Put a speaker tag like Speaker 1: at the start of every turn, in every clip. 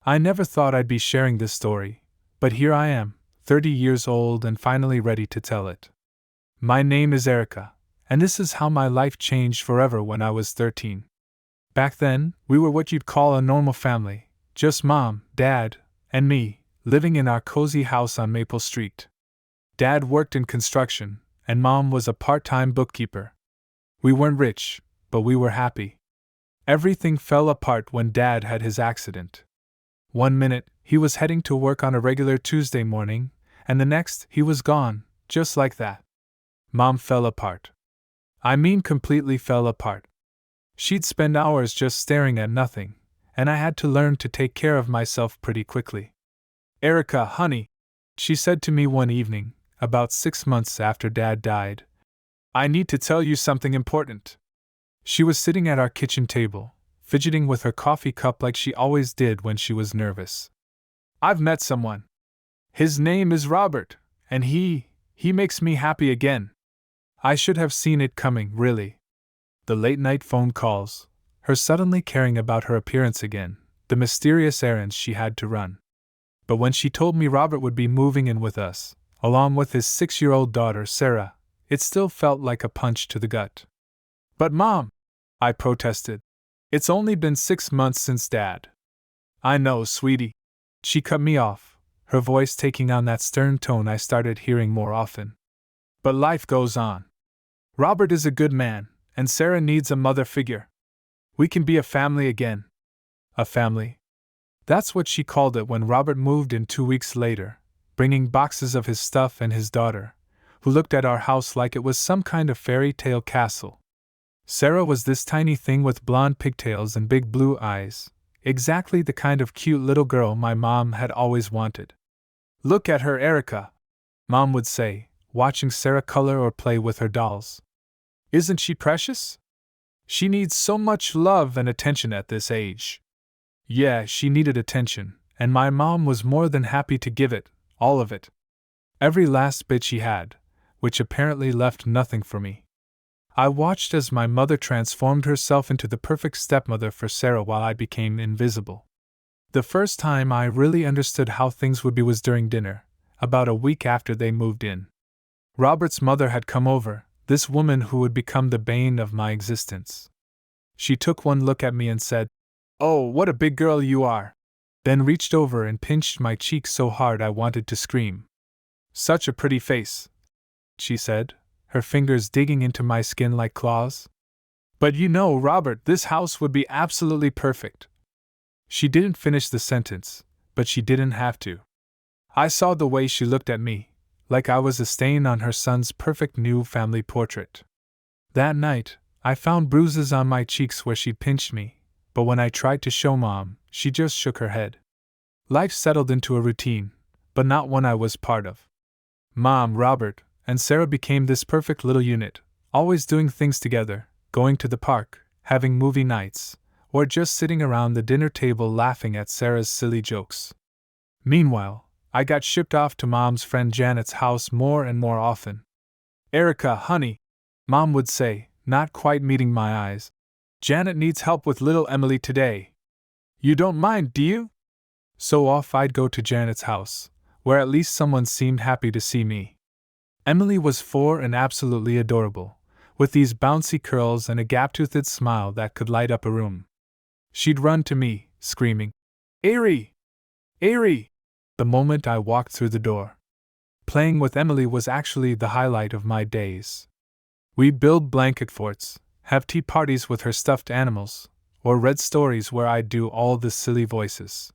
Speaker 1: I never thought I'd be sharing this story, but here I am, 30 years old and finally ready to tell it. My name is Erica, and this is how my life changed forever when I was 13. Back then, we were what you'd call a normal family, just Mom, Dad, and me, living in our cozy house on Maple Street. Dad worked in construction, and Mom was a part-time bookkeeper. We weren't rich, but we were happy. Everything fell apart when Dad had his accident. One minute, he was heading to work on a regular Tuesday morning, and the next, he was gone, just like that. Mom fell apart. I mean completely fell apart. She'd spend hours just staring at nothing, and I had to learn to take care of myself pretty quickly. "Erica, honey," she said to me one evening, about 6 months after Dad died, "I need to tell you something important." She was sitting at our kitchen table, fidgeting with her coffee cup like she always did when she was nervous. "I've met someone. His name is Robert, and he makes me happy again." I should have seen it coming, really. The late-night phone calls, her suddenly caring about her appearance again, the mysterious errands she had to run. But when she told me Robert would be moving in with us, along with his 6-year-old daughter, Sarah, it still felt like a punch to the gut. "But Mom," I protested, "it's only been 6 months since Dad." "I know, sweetie." She cut me off, her voice taking on that stern tone I started hearing more often. "But life goes on. Robert is a good man, and Sarah needs a mother figure. We can be a family again." A family? That's what she called it when Robert moved in 2 weeks later, bringing boxes of his stuff and his daughter, who looked at our house like it was some kind of fairy tale castle. Sarah was this tiny thing with blonde pigtails and big blue eyes, exactly the kind of cute little girl my mom had always wanted. "Look at her, Erica," Mom would say, watching Sarah color or play with her dolls. "Isn't she precious? She needs so much love and attention at this age." Yeah, she needed attention, and my mom was more than happy to give it, all of it. Every last bit she had, which apparently left nothing for me. I watched as my mother transformed herself into the perfect stepmother for Sarah while I became invisible. The first time I really understood how things would be was during dinner, about a week after they moved in. Robert's mother had come over, this woman who would become the bane of my existence. She took one look at me and said, "Oh, what a big girl you are," then reached over and pinched my cheek so hard I wanted to scream. "Such a pretty face," she said, her fingers digging into my skin like claws. "But you know, Robert, this house would be absolutely perfect." She didn't finish the sentence, but she didn't have to. I saw the way she looked at me, like I was a stain on her son's perfect new family portrait. That night, I found bruises on my cheeks where she'd pinched me, but when I tried to show Mom, she just shook her head. Life settled into a routine, but not one I was part of. Mom, Robert, and Sarah became this perfect little unit, always doing things together, going to the park, having movie nights, or just sitting around the dinner table laughing at Sarah's silly jokes. Meanwhile, I got shipped off to Mom's friend Janet's house more and more often. "Erica, honey," Mom would say, not quite meeting my eyes, "Janet needs help with little Emily today. You don't mind, do you?" So off I'd go to Janet's house, where at least someone seemed happy to see me. Emily was 4 and absolutely adorable, with these bouncy curls and a gap-toothed smile that could light up a room. She'd run to me, screaming, "Ari! Ari!" the moment I walked through the door. Playing with Emily was actually the highlight of my days. We'd build blanket forts, have tea parties with her stuffed animals, or read stories where I'd do all the silly voices.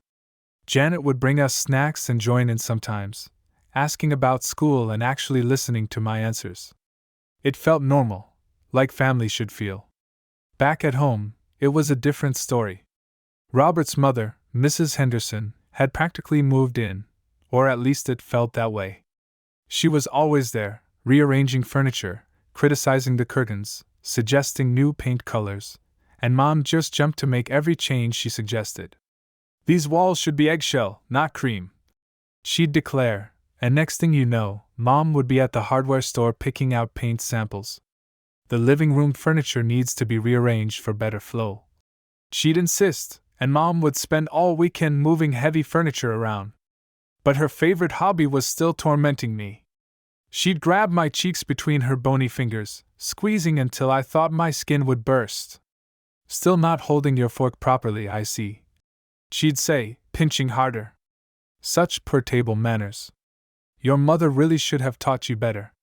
Speaker 1: Janet would bring us snacks and join in sometimes, asking about school and actually listening to my answers. It felt normal, like family should feel. Back at home, it was a different story. Robert's mother, Mrs. Henderson, had practically moved in, or at least it felt that way. She was always there, rearranging furniture, criticizing the curtains, suggesting new paint colors, and Mom just jumped to make every change she suggested. "These walls should be eggshell, not cream," she'd declare, and next thing you know, Mom would be at the hardware store picking out paint samples. "The living room furniture needs to be rearranged for better flow," she'd insist, and Mom would spend all weekend moving heavy furniture around. But her favorite hobby was still tormenting me. She'd grab my cheeks between her bony fingers, squeezing until I thought my skin would burst. "Still not holding your fork properly, I see," she'd say, pinching harder. "Such poor table manners. Your mother really should have taught you better."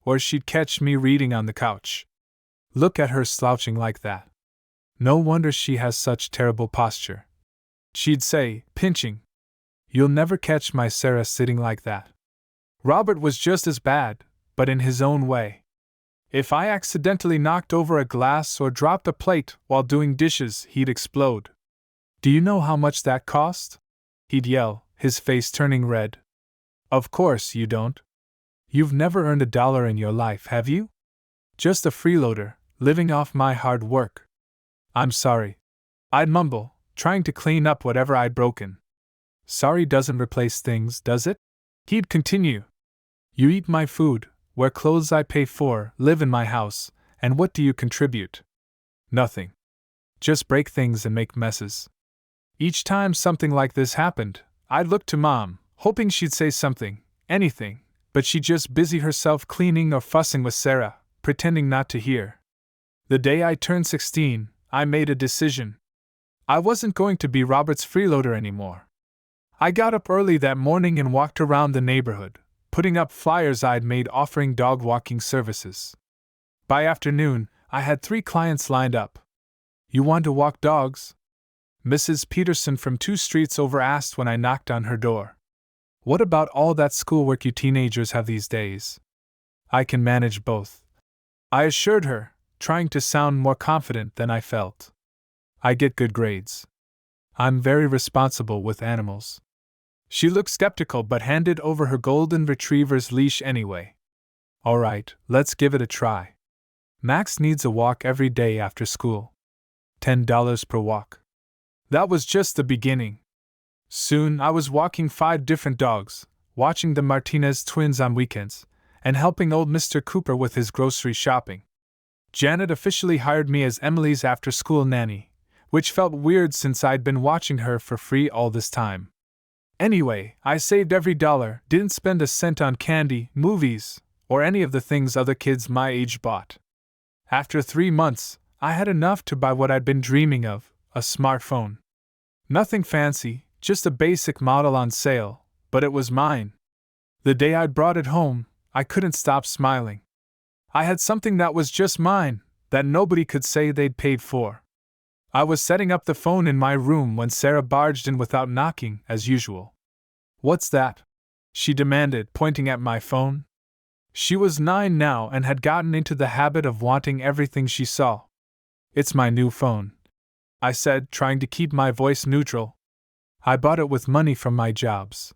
Speaker 1: Or she'd catch me reading on the couch. "Look at her slouching like that. No wonder she has such terrible posture," she'd say, pinching. "You'll never catch my Sarah sitting like that." Robert was just as bad, but in his own way. If I accidentally knocked over a glass or dropped a plate while doing dishes, he'd explode. "Do you know how much that cost?" he'd yell, his face turning red. "Of course you don't. You've never earned $1 in your life, have you? Just a freeloader, living off my hard work." "I'm sorry," I'd mumble, trying to clean up whatever I'd broken. "Sorry doesn't replace things, does it?" he'd continue. "You eat my food, wear clothes I pay for, live in my house, and what do you contribute? Nothing. Just break things and make messes." Each time something like this happened, I'd look to Mom, hoping she'd say something, anything, but she'd just busy herself cleaning or fussing with Sarah, pretending not to hear. The day I turned 16, I made a decision. I wasn't going to be Robert's freeloader anymore. I got up early that morning and walked around the neighborhood, putting up flyers I'd made offering dog walking services. By afternoon, I had 3 clients lined up. "You want to walk dogs?" Mrs. Peterson from 2 streets over asked when I knocked on her door. "What about all that schoolwork you teenagers have these days?" "I can manage both," I assured her, trying to sound more confident than I felt. "I get good grades. I'm very responsible with animals." She looked skeptical but handed over her golden retriever's leash anyway. "All right, let's give it a try. Max needs a walk every day after school. $10 per walk." That was just the beginning. Soon I was walking 5 different dogs, watching the Martinez twins on weekends, and helping old Mr. Cooper with his grocery shopping. Janet officially hired me as Emily's after-school nanny, which felt weird since I'd been watching her for free all this time. Anyway, I saved every dollar, didn't spend a cent on candy, movies, or any of the things other kids my age bought. After 3 months, I had enough to buy what I'd been dreaming of, a smartphone. Nothing fancy, just a basic model on sale, but it was mine. The day I brought it home, I couldn't stop smiling. I had something that was just mine, that nobody could say they'd paid for. I was setting up the phone in my room when Sarah barged in without knocking, as usual. "What's that?" she demanded, pointing at my phone. She was 9 now and had gotten into the habit of wanting everything she saw. "It's my new phone," I said, trying to keep my voice neutral. "I bought it with money from my jobs."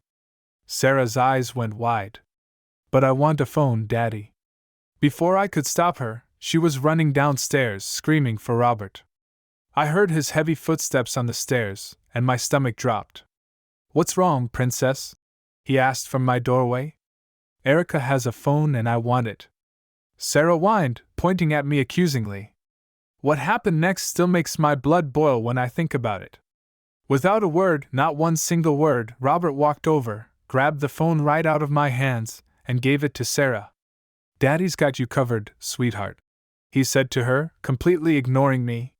Speaker 1: Sarah's eyes went wide. "But I want a phone, Daddy." Before I could stop her, she was running downstairs, screaming for Robert. I heard his heavy footsteps on the stairs, and my stomach dropped. "What's wrong, Princess?" he asked from my doorway. "Erica has a phone and I want it." Sarah whined, pointing at me accusingly. What happened next still makes my blood boil when I think about it. Without a word, not one single word, Robert walked over, grabbed the phone right out of my hands, and gave it to Sarah. "Daddy's got you covered, sweetheart," he said to her, completely ignoring me.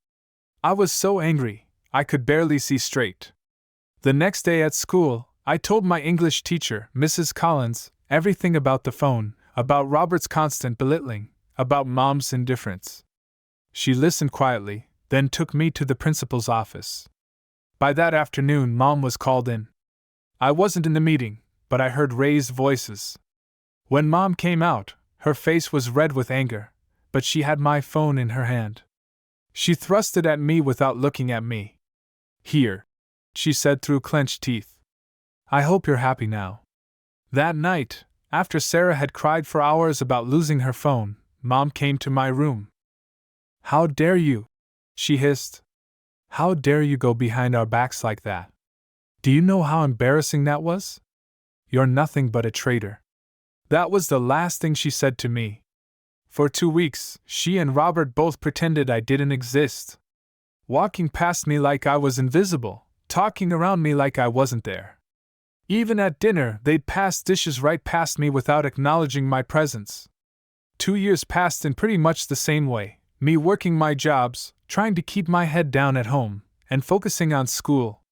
Speaker 1: I was so angry, I could barely see straight. The next day at school, I told my English teacher, Mrs. Collins, everything about the phone, about Robert's constant belittling, about Mom's indifference. She listened quietly, then took me to the principal's office. By that afternoon, Mom was called in. I wasn't in the meeting, but I heard raised voices. When Mom came out, her face was red with anger, but she had my phone in her hand. She thrust it at me without looking at me. "Here," she said through clenched teeth. "I hope you're happy now." That night, after Sarah had cried for hours about losing her phone, Mom came to my room. "How dare you?" she hissed. "How dare you go behind our backs like that? Do you know how embarrassing that was? You're nothing but a traitor." That was the last thing she said to me. For 2 weeks, she and Robert both pretended I didn't exist. walking past me like I was invisible, talking around me like I wasn't there. Even at dinner, they'd pass dishes right past me without acknowledging my presence. 2 years passed in pretty much the same way, me working my jobs, trying to keep my head down at home, and focusing on school.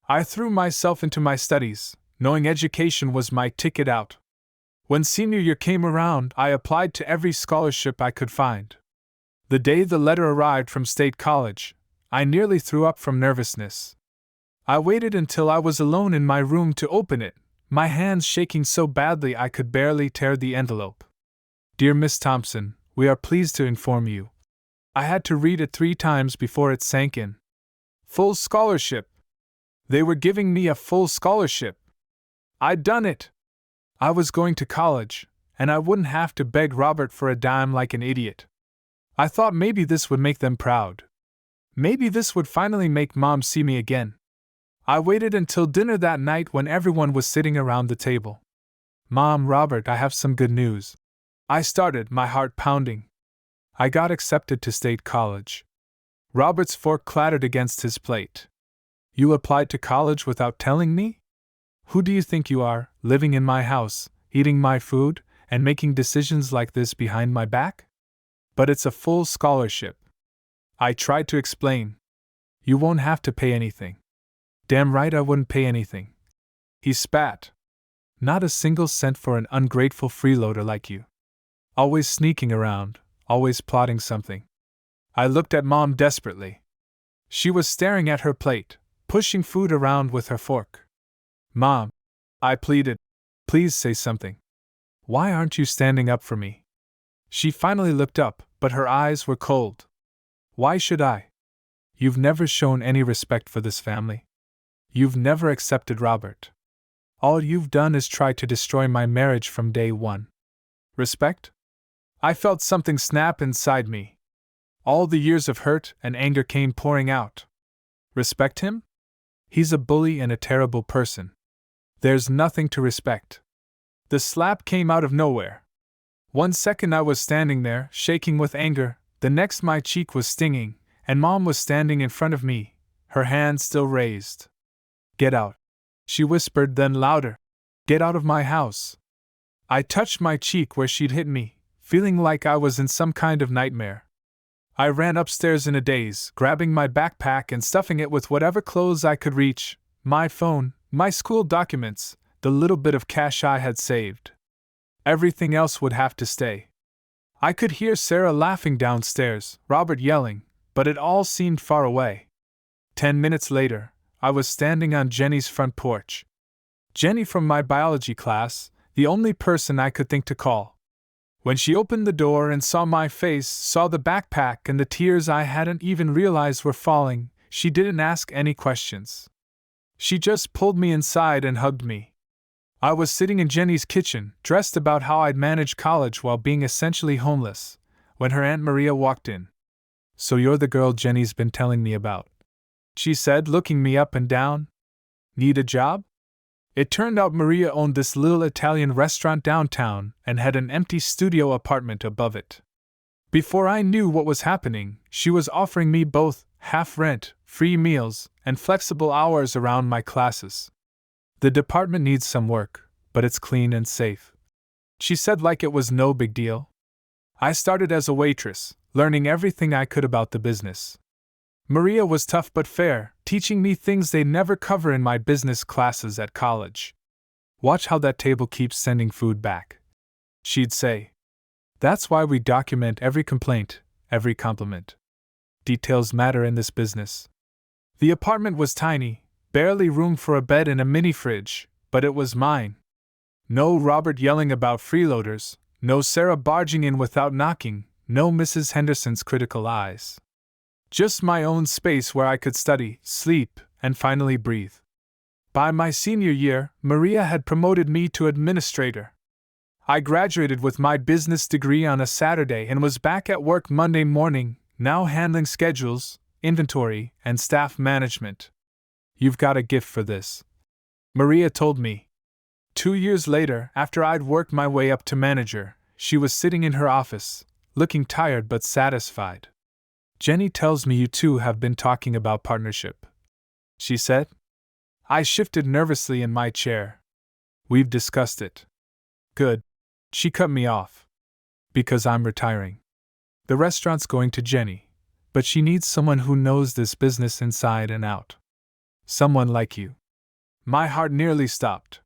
Speaker 1: I threw myself into my studies, knowing education was my ticket out. When senior year came around, I applied to every scholarship I could find. The day the letter arrived from State College, I nearly threw up from nervousness. I waited until I was alone in my room to open it, my hands shaking so badly I could barely tear the envelope. Dear Miss Thompson, we are pleased to inform you. I had to read it 3 times before it sank in. Full scholarship. They were giving me a full scholarship. I'd done it. I was going to college, and I wouldn't have to beg Robert for a dime like an idiot. I thought maybe this would make them proud. Maybe this would finally make Mom see me again. I waited until dinner that night when everyone was sitting around the table. Mom, Robert, I have some good news. I started, my heart pounding. I got accepted to State College. Robert's fork clattered against his plate. You applied to college without telling me? Who do you think you are, living in my house, eating my food, and making decisions like this behind my back? But it's a full scholarship. I tried to explain. You won't have to pay anything. Damn right I wouldn't pay anything. He spat. Not a single cent for an ungrateful freeloader like you. Always sneaking around, always plotting something. I looked at Mom desperately. She was staring at her plate, pushing food around with her fork. Mom, I pleaded, please say something. Why aren't you standing up for me? She finally looked up, but her eyes were cold. Why should I? You've never shown any respect for this family. You've never accepted Robert. All you've done is try to destroy my marriage from day one. Respect? I felt something snap inside me. All the years of hurt and anger came pouring out. Respect him? He's a bully and a terrible person. There's nothing to respect. The slap came out of nowhere. 1 second I was standing there, shaking with anger, the next my cheek was stinging, and Mom was standing in front of me, her hand still raised. Get out, she whispered, then louder. Get out of my house. I touched my cheek where she'd hit me, feeling like I was in some kind of nightmare. I ran upstairs in a daze, grabbing my backpack and stuffing it with whatever clothes I could reach, my phone, my school documents, the little bit of cash I had saved. Everything else would have to stay. I could hear Sarah laughing downstairs, Robert yelling, but it all seemed far away. 10 minutes later, I was standing on Jenny's front porch. Jenny from my biology class, the only person I could think to call. When she opened the door and saw my face, saw the backpack and the tears I hadn't even realized were falling, she didn't ask any questions. She just pulled me inside and hugged me. I was sitting in Jenny's kitchen, dressed about how I'd managed college while being essentially homeless, when her Aunt Maria walked in. So you're the girl Jenny's been telling me about, she said, looking me up and down. Need a job? It turned out Maria owned this little Italian restaurant downtown and had an empty studio apartment above it. Before I knew what was happening, she was offering me both half rent, free meals, and flexible hours around my classes. The department needs some work, but it's clean and safe, she said, like it was no big deal. I started as a waitress, learning everything I could about the business. Maria was tough but fair, teaching me things they'd never cover in my business classes at college. Watch how that table keeps sending food back, she'd say. That's why we document every complaint, every compliment. Details matter in this business. The apartment was tiny, barely room for a bed and a mini fridge, but it was mine. No Robert yelling about freeloaders, no Sarah barging in without knocking, no Mrs. Henderson's critical eyes. Just my own space where I could study, sleep, and finally breathe. By my senior year, Maria had promoted me to administrator. I graduated with my business degree on a Saturday and was back at work Monday morning, now handling schedules, inventory, and staff management. You've got a gift for this, Maria told me. 2 years later, after I'd worked my way up to manager, she was sitting in her office, looking tired but satisfied. Jenny tells me you two have been talking about partnership, she said. I shifted nervously in my chair. We've discussed it. Good. She cut me off. Because I'm retiring. The restaurant's going to Jenny, but she needs someone who knows this business inside and out. Someone like you. My heart nearly stopped.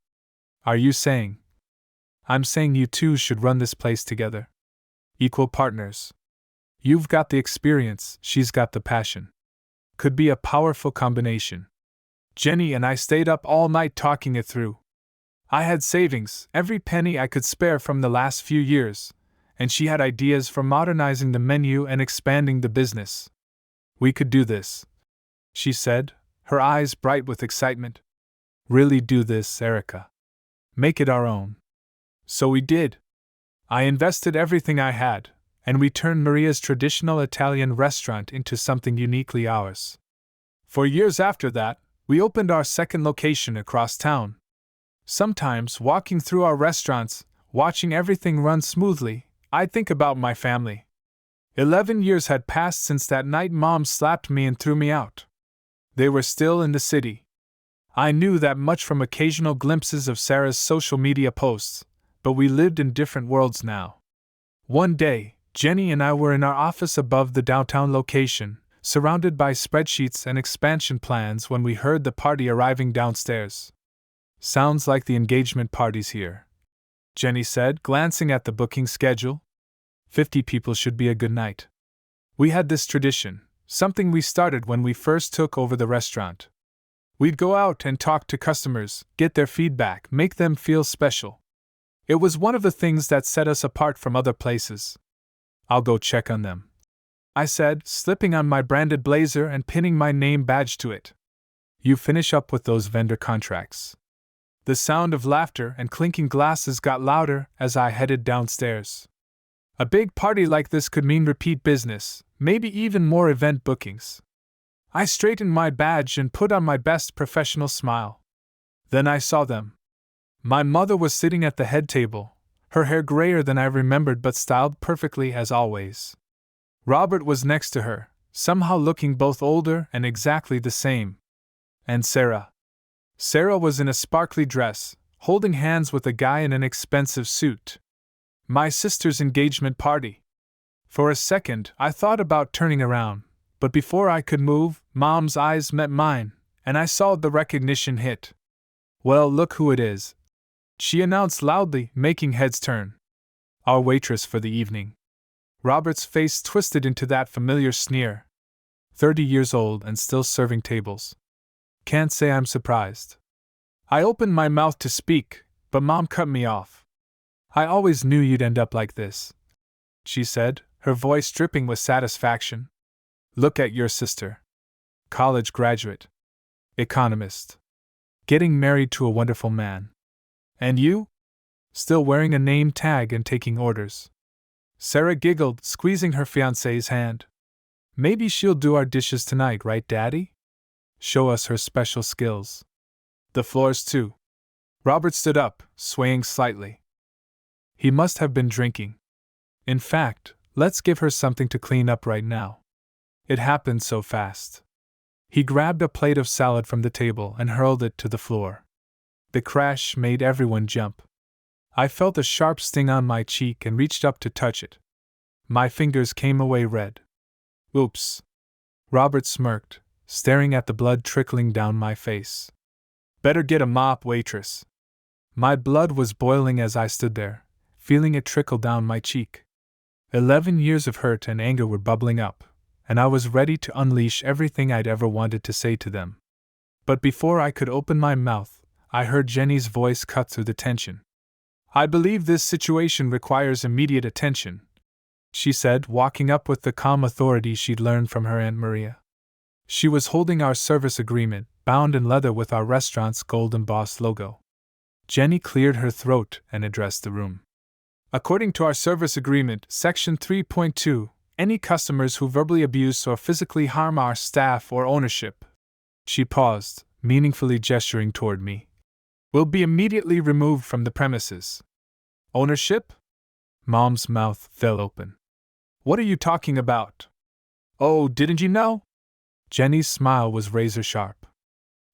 Speaker 1: Are you saying? I'm saying you two should run this place together. Equal partners. You've got the experience, she's got the passion. Could be a powerful combination. Jenny and I stayed up all night talking it through. I had savings, every penny I could spare from the last few years, and she had ideas for modernizing the menu and expanding the business. We could do this, she said, her eyes bright with excitement. Really do this, Erica. Make it our own. So we did. I invested everything I had, and we turned Maria's traditional Italian restaurant into something uniquely ours. For years after that, we opened our second location across town. Sometimes, walking through our restaurants, watching everything run smoothly, I'd think about my family. 11 years had passed since that night Mom slapped me and threw me out. They were still in the city. I knew that much from occasional glimpses of Sarah's social media posts, but we lived in different worlds now. One day, Jenny and I were in our office above the downtown location, surrounded by spreadsheets and expansion plans when we heard the party arriving downstairs. Sounds like the engagement party's here, Jenny said, glancing at the booking schedule. 50 people should be a good night. We had this tradition, something we started when we first took over the restaurant. We'd go out and talk to customers, get their feedback, make them feel special. It was one of the things that set us apart from other places. I'll go check on them, I said, slipping on my branded blazer and pinning my name badge to it. You finish up with those vendor contracts. The sound of laughter and clinking glasses got louder as I headed downstairs. A big party like this could mean repeat business, maybe even more event bookings. I straightened my badge and put on my best professional smile. Then I saw them. My mother was sitting at the head table, her hair grayer than I remembered but styled perfectly as always. Robert was next to her, somehow looking both older and exactly the same. And Sarah. Sarah was in a sparkly dress, holding hands with a guy in an expensive suit. My sister's engagement party. For a second, I thought about turning around, but before I could move, Mom's eyes met mine, and I saw the recognition hit. Well, look who it is, she announced loudly, making heads turn. Our waitress for the evening. Robert's face twisted into that familiar sneer. 30 years old and still serving tables. Can't say I'm surprised. I opened my mouth to speak, but Mom cut me off. I always knew you'd end up like this, she said, her voice dripping with satisfaction. Look at your sister. College graduate. Economist. Getting married to a wonderful man. And you? Still wearing a name tag and taking orders. Sarah giggled, squeezing her fiancé's hand. Maybe she'll do our dishes tonight, right, Daddy? Show us her special skills. The floors, too. Robert stood up, swaying slightly. He must have been drinking. In fact, let's give her something to clean up right now. It happened so fast. He grabbed a plate of salad from the table and hurled it to the floor. The crash made everyone jump. I felt a sharp sting on my cheek and reached up to touch it. My fingers came away red. Oops. Robert smirked, staring at the blood trickling down my face. Better get a mop, waitress. My blood was boiling as I stood there, feeling it trickle down my cheek. 11 years of hurt and anger were bubbling up, and I was ready to unleash everything I'd ever wanted to say to them. But before I could open my mouth, I heard Jenny's voice cut through the tension. I believe this situation requires immediate attention, she said, walking up with the calm authority she'd learned from her Aunt Maria. She was holding our service agreement, bound in leather with our restaurant's gold embossed logo. Jenny cleared her throat and addressed the room. According to our service agreement, Section 3.2, any customers who verbally abuse or physically harm our staff or ownership. She paused, meaningfully gesturing toward me. Will be immediately removed from the premises. Ownership? Mom's mouth fell open. What are you talking about? Oh, didn't you know? Jenny's smile was razor sharp.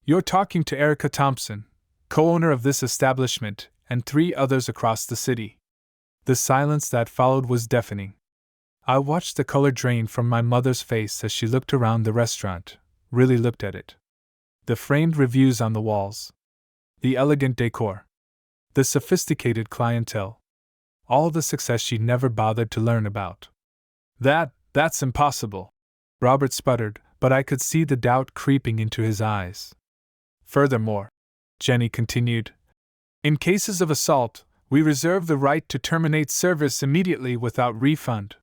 Speaker 1: You're talking to Erica Thompson, co-owner of this establishment, and 3 others across the city. The silence that followed was deafening. I watched the color drain from my mother's face as she looked around the restaurant, really looked at it. The framed reviews on the walls. The elegant decor. The sophisticated clientele. All the success she'd never bothered to learn about. That's impossible, Robert sputtered, but I could see the doubt creeping into his eyes. Furthermore, Jenny continued, in cases of assault, we reserve the right to terminate service immediately without refund.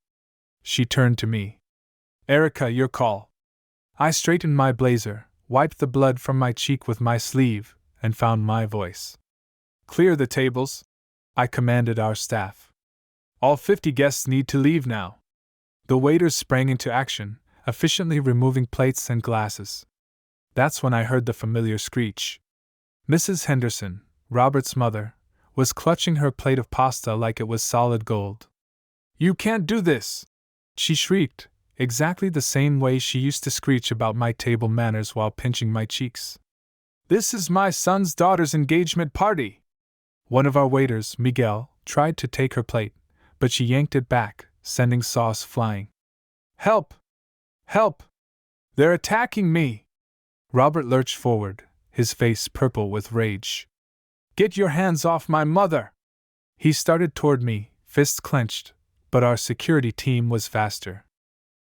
Speaker 1: She turned to me. Erica, your call. I straightened my blazer, wiped the blood from my cheek with my sleeve, and found my voice. Clear the tables, I commanded our staff. All 50 guests need to leave now. The waiters sprang into action, efficiently removing plates and glasses. That's when I heard the familiar screech. Mrs. Henderson, Robert's mother, was clutching her plate of pasta like it was solid gold. You can't do this! She shrieked, exactly the same way she used to screech about my table manners while pinching my cheeks. This is my son's daughter's engagement party! One of our waiters, Miguel, tried to take her plate, but she yanked it back, sending sauce flying. Help! Help! They're attacking me! Robert lurched forward, his face purple with rage. Get your hands off my mother! He started toward me, fists clenched, but our security team was faster.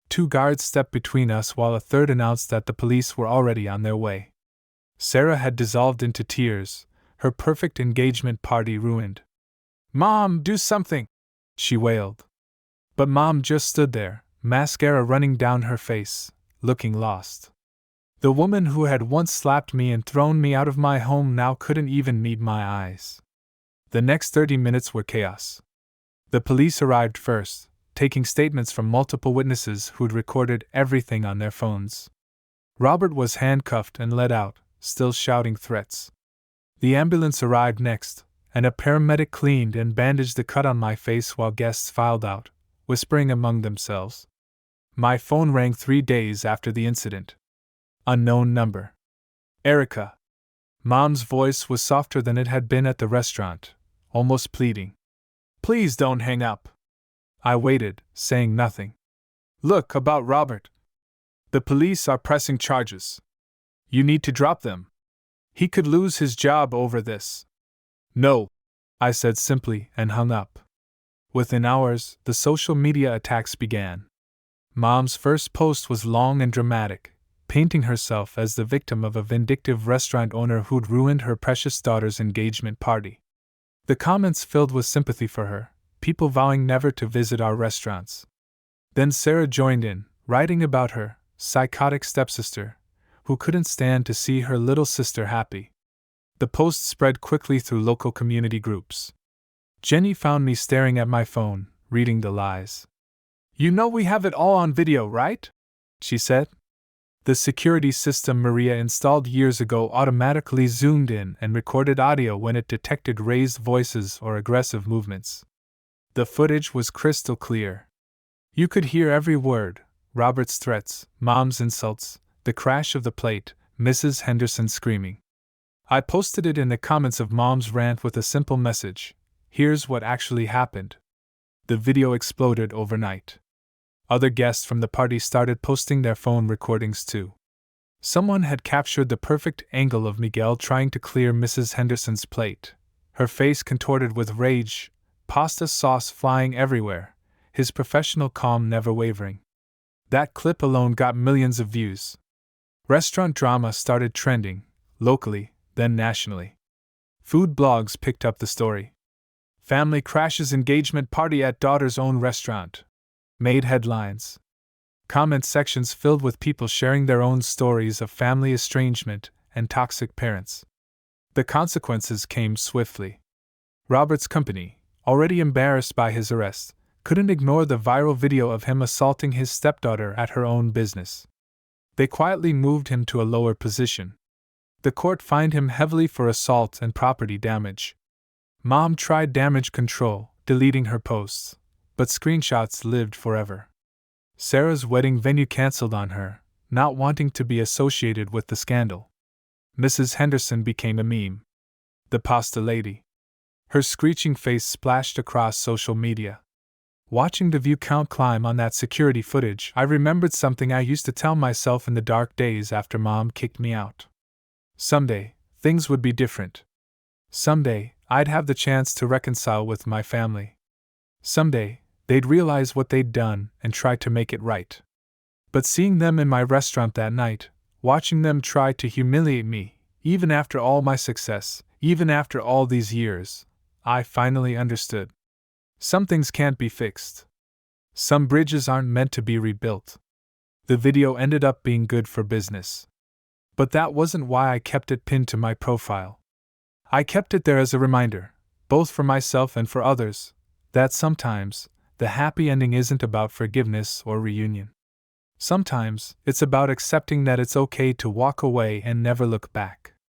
Speaker 1: 2 guards stepped between us while a third announced that the police were already on their way. Sarah had dissolved into tears, her perfect engagement party ruined. Mom, do something! She wailed. But Mom just stood there, mascara running down her face, looking lost. The woman who had once slapped me and thrown me out of my home now couldn't even meet my eyes. The next 30 minutes were chaos. The police arrived first, taking statements from multiple witnesses who'd recorded everything on their phones. Robert was handcuffed and led out, still shouting threats. The ambulance arrived next, and a paramedic cleaned and bandaged the cut on my face while guests filed out, whispering among themselves. My phone rang 3 days after the incident. Unknown number. Erica. Mom's voice was softer than it had been at the restaurant, almost pleading. Please don't hang up. I waited, saying nothing. Look, about Robert. The police are pressing charges. You need to drop them. He could lose his job over this. No, I said simply and hung up. Within hours, the social media attacks began. Mom's first post was long and dramatic, painting herself as the victim of a vindictive restaurant owner who'd ruined her precious daughter's engagement party. The comments filled with sympathy for her, people vowing never to visit our restaurants. Then Sarah joined in, writing about her psychotic stepsister, who couldn't stand to see her little sister happy. The posts spread quickly through local community groups. Jenny found me staring at my phone, reading the lies. You know we have it all on video, right? She said. The security system Maria installed years ago automatically zoomed in and recorded audio when it detected raised voices or aggressive movements. The footage was crystal clear. You could hear every word: Robert's threats, Mom's insults, the crash of the plate, Mrs. Henderson screaming. I posted it in the comments of Mom's rant with a simple message: here's what actually happened. The video exploded overnight. Other guests from the party started posting their phone recordings too. Someone had captured the perfect angle of Miguel trying to clear Mrs. Henderson's plate, her face contorted with rage, pasta sauce flying everywhere, his professional calm never wavering. That clip alone got millions of views. Restaurant drama started trending, locally, then nationally. Food blogs picked up the story. Family crashes engagement party at daughter's own restaurant made headlines. Comment sections filled with people sharing their own stories of family estrangement and toxic parents. The consequences came swiftly. Robert's company, already embarrassed by his arrest, couldn't ignore the viral video of him assaulting his stepdaughter at her own business. They quietly moved him to a lower position. The court fined him heavily for assault and property damage. Mom tried damage control, deleting her posts, but screenshots lived forever. Sarah's wedding venue cancelled on her, not wanting to be associated with the scandal. Mrs. Henderson became a meme. The pasta lady. Her screeching face splashed across social media. Watching the view count climb on that security footage, I remembered something I used to tell myself in the dark days after Mom kicked me out. Someday, things would be different. Someday, I'd have the chance to reconcile with my family. Someday, they'd realize what they'd done and try to make it right. But seeing them in my restaurant that night, watching them try to humiliate me, even after all my success, even after all these years, I finally understood. Some things can't be fixed. Some bridges aren't meant to be rebuilt. The video ended up being good for business. But that wasn't why I kept it pinned to my profile. I kept it there as a reminder, both for myself and for others, that sometimes, the happy ending isn't about forgiveness or reunion. Sometimes, it's about accepting that it's okay to walk away and never look back.